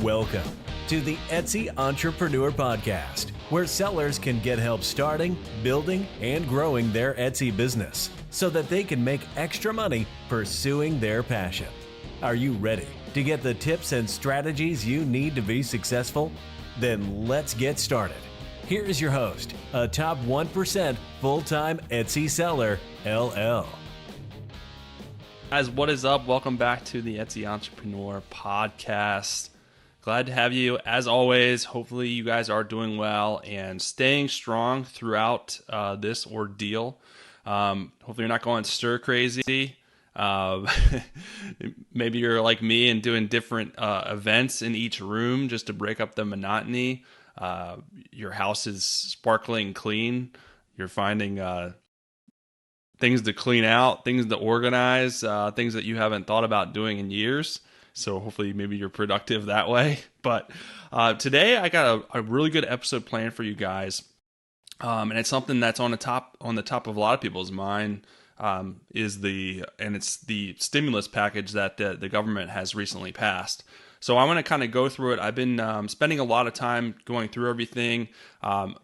Welcome to the Etsy Entrepreneur Podcast, where sellers can get help starting, building, and growing their Etsy business so that they can make extra money pursuing their passion. Are you ready to get the tips and strategies you need to be successful? Then let's get started. Here is your host, a top 1% full-time Etsy seller, LL. Guys, what is up? Welcome back to the Etsy Entrepreneur Podcast. Glad to have you. As always, hopefully you guys are doing well and staying strong throughout this ordeal. Hopefully you're not going stir crazy. Maybe you're like me and doing different events in each room just to break up the monotony. Your house is sparkling clean. You're finding things to clean out, things to organize, things that you haven't thought about doing in years. So hopefully maybe you're productive that way. But today I got a really good episode planned for you guys. And it's something that's on the top of a lot of people's mind. It's the stimulus package that the government has recently passed. So I want to kind of go through it. I've been spending a lot of time going through everything,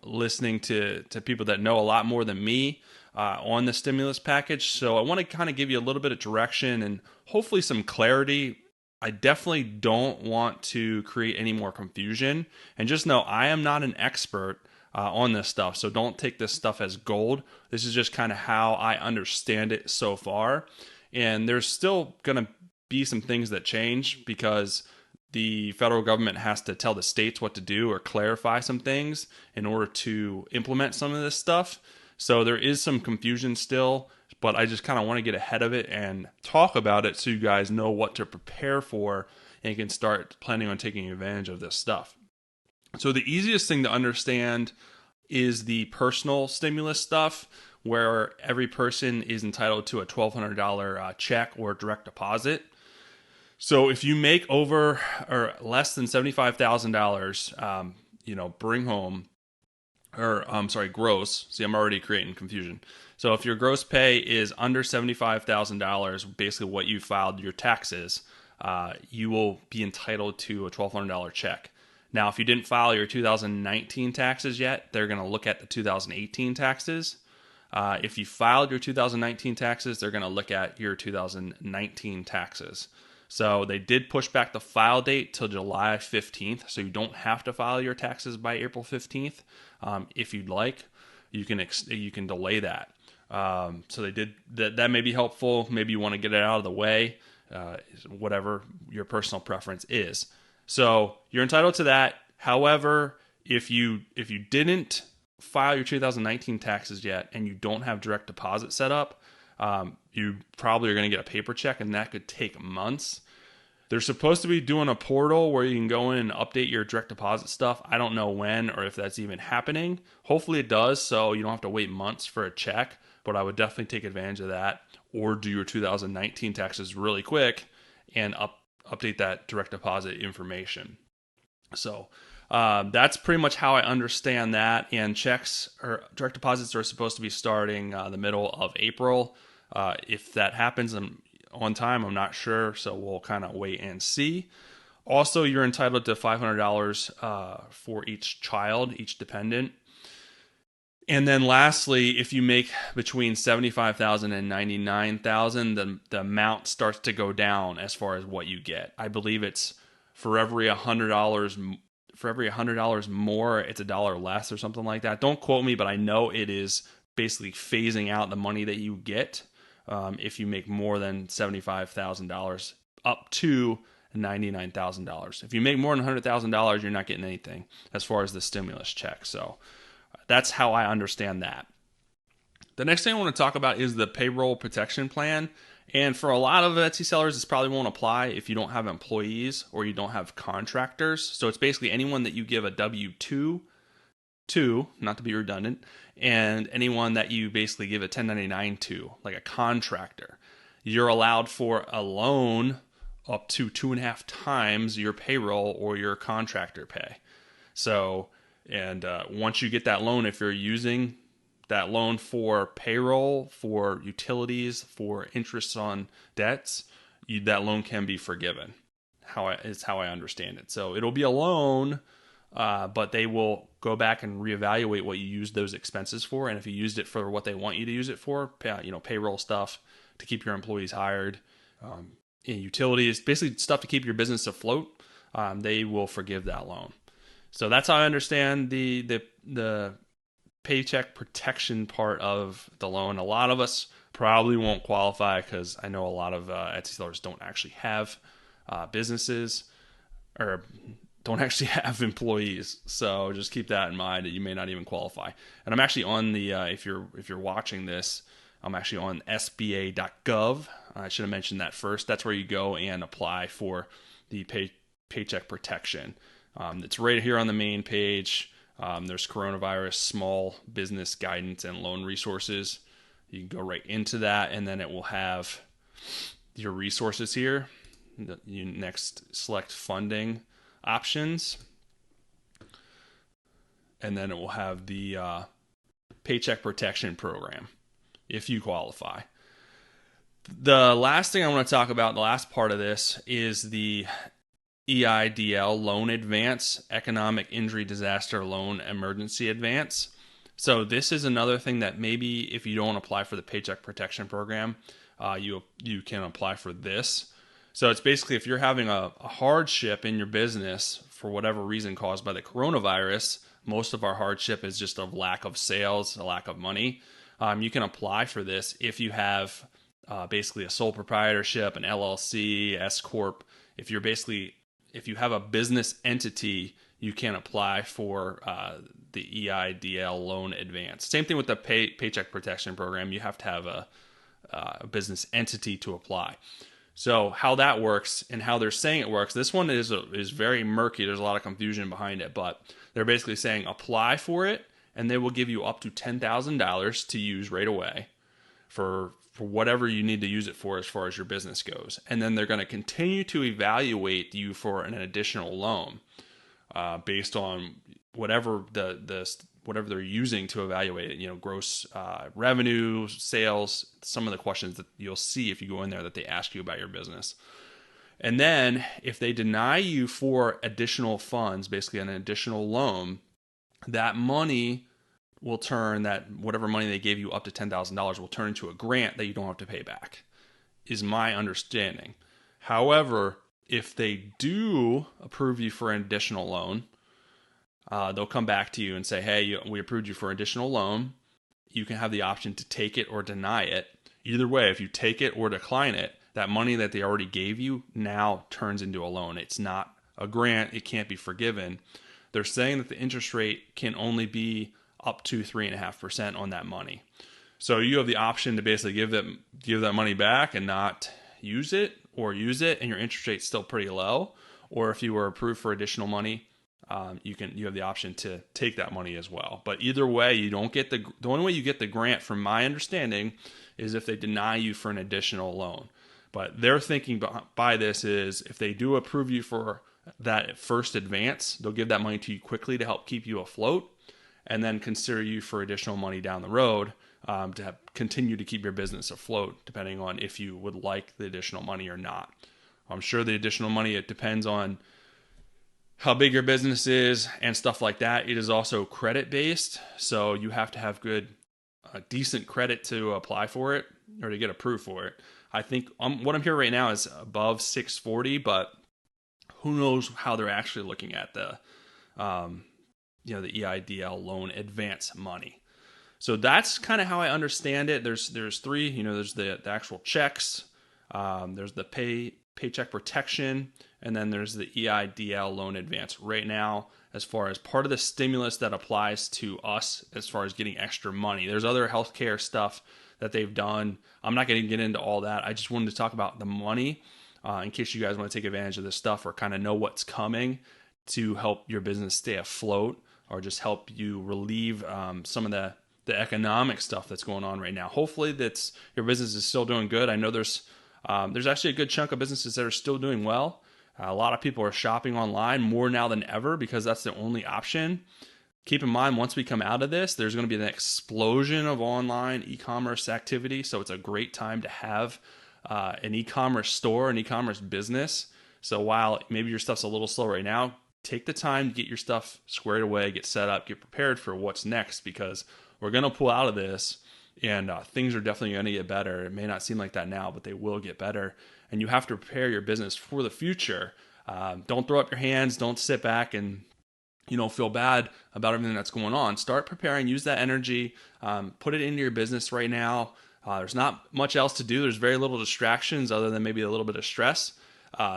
listening to people that know a lot more than me on the stimulus package. So I want to kind of give you a little bit of direction and hopefully some clarity. I definitely don't want to create any more confusion. And just know I am not an expert on this stuff. So don't take this stuff as gold. This is just kind of how I understand it so far. And there's still going to be some things that change because the federal government has to tell the states what to do or clarify some things in order to implement some of this stuff. So there is some confusion still, but I just kind of want to get ahead of it and talk about it so you guys know what to prepare for and can start planning on taking advantage of this stuff. So the easiest thing to understand is the personal stimulus stuff, where every person is entitled to a $1,200 check or direct deposit. So if you make over or less than $75,000, bring home, gross. See, I'm already creating confusion. So if your gross pay is under $75,000, basically what you filed your taxes, you will be entitled to a $1,200 check. Now, if you didn't file your 2019 taxes yet, they're going to look at the 2018 taxes. If you filed your 2019 taxes, they're going to look at your 2019 taxes. So they did push back the file date till July 15th, so you don't have to file your taxes by April 15th. If you'd like, you can delay that. So they did that may be helpful. Maybe you want to get it out of the way, whatever your personal preference is. So you're entitled to that. However, if you didn't file your 2019 taxes yet and you don't have direct deposit set up, you probably are going to get a paper check, and that could take months. They're supposed to be doing a portal where you can go in and update your direct deposit stuff. I don't know when or if that's even happening. Hopefully it does, so you don't have to wait months for a check, but I would definitely take advantage of that, or do your 2019 taxes really quick and update that direct deposit information. So that's pretty much how I understand that. And checks or direct deposits are supposed to be starting the middle of April. If that happens on time, I'm not sure, so we'll kind of wait and see. Also, you're entitled to $500 for each child, each dependent. And then lastly, if you make between $75,000 and $99,000, the amount starts to go down as far as what you get. I believe it's for every $100 more, it's $1 less or something like that. Don't quote me, but I know it is basically phasing out the money that you get if you make more than $75,000 up to $99,000. If you make more than $100,000, you're not getting anything as far as the stimulus check. So that's how I understand that. The next thing I want to talk about is the payroll protection plan. And for a lot of Etsy sellers, this probably won't apply if you don't have employees or you don't have contractors. So it's basically anyone that you give a W-2 to, not to be redundant, and anyone that you basically give a 1099 to, like a contractor. You're allowed for a loan up to 2.5 times your payroll or your contractor pay. So, and once you get that loan, if you're using that loan for payroll, for utilities, for interests on debts, that loan can be forgiven. how I understand it. So it'll be a loan, but they will go back and reevaluate what you used those expenses for, and if you used it for what they want you to use it for, payroll stuff to keep your employees hired, utilities, basically stuff to keep your business afloat, they will forgive that loan. So that's how I understand the paycheck protection part of the loan. A lot of us probably won't qualify because I know a lot of Etsy sellers don't actually have businesses or don't actually have employees. So just keep that in mind that you may not even qualify. And I'm actually on the if you're watching this, I'm actually on SBA.gov. I should have mentioned that first. That's where you go and apply for the paycheck protection. It's right here on the main page. There's coronavirus small business guidance and loan resources. You can go right into that, and then it will have your resources here. You next select funding options, and then it will have the paycheck protection program if you qualify. The last thing I want to talk about, the last part of this, is the EIDL loan advance, economic injury disaster loan emergency advance. So this is another thing that maybe if you don't apply for the paycheck protection program, you can apply for this. So it's basically if you're having a hardship in your business for whatever reason caused by the coronavirus, most of our hardship is just a lack of sales, a lack of money. You can apply for this if you have basically a sole proprietorship, an LLC, S Corp. If you have a business entity, you can apply for the EIDL loan advance. Same thing with the paycheck protection program. You have to have a business entity to apply. So how that works and how they're saying it works, this one is very murky. There's a lot of confusion behind it, but they're basically saying apply for it, and they will give you up to $10,000 to use right away for whatever you need to use it for as far as your business goes. And then they're going to continue to evaluate you for an additional loan based on whatever whatever they're using to evaluate it, gross revenue, sales, some of the questions that you'll see if you go in there that they ask you about your business. And then if they deny you for additional funds, basically an additional loan, that money will turn, that whatever money they gave you up to $10,000 will turn into a grant that you don't have to pay back, is my understanding. However, if they do approve you for an additional loan, they'll come back to you and say, hey, we approved you for an additional loan. You can have the option to take it or deny it. Either way, if you take it or decline it, that money that they already gave you now turns into a loan. It's not a grant. It can't be forgiven. They're saying that the interest rate can only be up to 3.5% on that money. So you have the option to basically give that money back and not use it, or use it and your interest rate's still pretty low. Or if you were approved for additional money, you have the option to take that money as well. But either way, you don't get the only way you get the grant, from my understanding, is if they deny you for an additional loan. But their thinking by this is if they do approve you for that first advance, they'll give that money to you quickly to help keep you afloat, and then consider you for additional money down the road to continue to keep your business afloat, depending on if you would like the additional money or not. I'm sure the additional money, it depends on how big your business is and stuff like that. It is also credit based, so you have to have decent credit to apply for it or to get approved for it. I think what I'm hearing right now is above 640, but who knows how they're actually looking at the EIDL loan advance money. So that's kind of how I understand it. There's three, there's the actual checks, there's the paycheck protection, and then there's the EIDL loan advance. Right now, as far as part of the stimulus that applies to us as far as getting extra money, there's other healthcare stuff that they've done. I'm not going to get into all that. I just wanted to talk about the money in case you guys want to take advantage of this stuff or kind of know what's coming to help your business stay afloat, or just help you relieve some of the economic stuff that's going on right now. Hopefully your business is still doing good. I know there's actually a good chunk of businesses that are still doing well. A lot of people are shopping online more now than ever because that's the only option. Keep in mind, once we come out of this, there's going to be an explosion of online e-commerce activity. So it's a great time to have an e-commerce store, an e-commerce business. So while maybe your stuff's a little slow right now, take the time to get your stuff squared away, get set up, get prepared for what's next, because we're going to pull out of this, and things are definitely going to get better. It may not seem like that now, but they will get better. And you have to prepare your business for the future. Don't throw up your hands. Don't sit back and feel bad about everything that's going on. Start preparing. Use that energy. Put it into your business right now. There's not much else to do. There's very little distractions other than maybe a little bit of stress.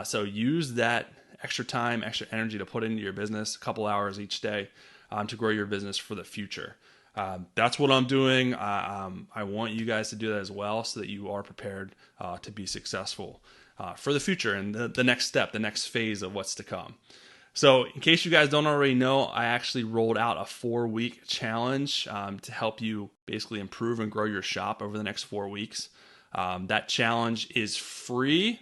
So use that extra time, extra energy to put into your business, a couple hours each day, to grow your business for the future. That's what I'm doing. I want you guys to do that as well, so that you are prepared to be successful for the future and the next step, the next phase of what's to come. So in case you guys don't already know, I actually rolled out a 4-week challenge to help you basically improve and grow your shop over the next 4 weeks. That challenge is free.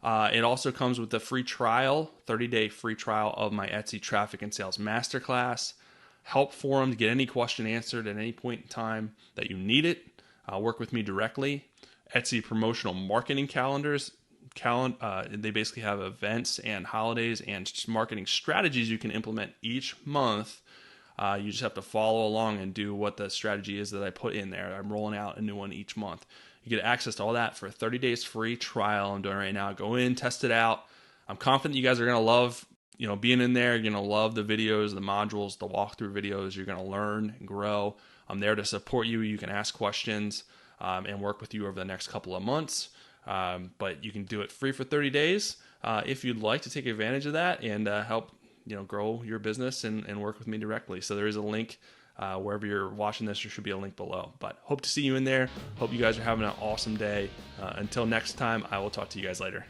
It also comes with a free trial, 30-day free trial of my Etsy Traffic and Sales Masterclass. Help forum to get any question answered at any point in time that you need it. Work with me directly. Etsy promotional marketing calendars. They basically have events and holidays and marketing strategies you can implement each month. You just have to follow along and do what the strategy is that I put in there. I'm rolling out a new one each month. You get access to all that for a 30 days free trial I'm doing right now. Go in, test it out. I'm confident you guys are going to love being in there. You're going to love the videos, the modules, the walkthrough videos. You're going to learn and grow. I'm there to support you. You can ask questions and work with you over the next couple of months. But you can do it free for 30 days if you'd like to take advantage of that and help grow your business and work with me directly. So there is a link wherever you're watching this. There should be a link below. But hope to see you in there. Hope you guys are having an awesome day. Until next time, I will talk to you guys later.